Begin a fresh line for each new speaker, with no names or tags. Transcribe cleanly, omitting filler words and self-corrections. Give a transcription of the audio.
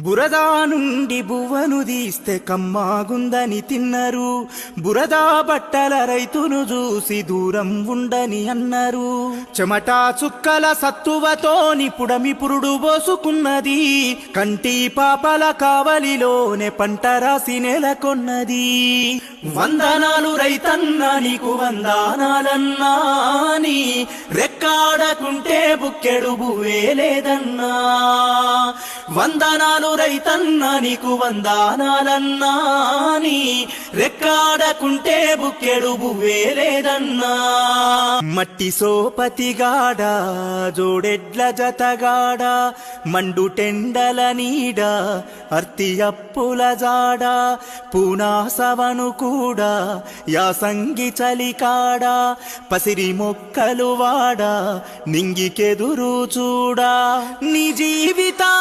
బురదా నుండి బువ్వను తీస్తే కమ్మాగుందని తిన్నరు. బురదా బట్టల రైతును చూసి దూరం ఉండని అన్నారు. చెమటా చుక్కల సత్తువతోని పుడమి పురుడు పోసుకున్నది. కంటి పాపల కావలిలోనే పంట రాసి నెలకొన్నది. వందనాలు రైతన్నా నీకు వందనాలన్నా, నీ రెక్కాడకుంటే బుక్కెడు బువ్వే లేదన్నా. వందనాలు రైతన్నా నీకు వందనాలన్నా, నీ రెక్కాడకుంటే బుక్కెడు బువ్వే లేదన్నా. మట్టి సోపతిగాడ జోడెడ్ల జతగాడ, మండు టెండల నీడ అర్తి అప్పుల జాడ, పూనాసవను కూడా యాసంగి చలికాడ, పసిరి మొక్కలు వాడ నింగికెదురు చూడా. నీ జీవితం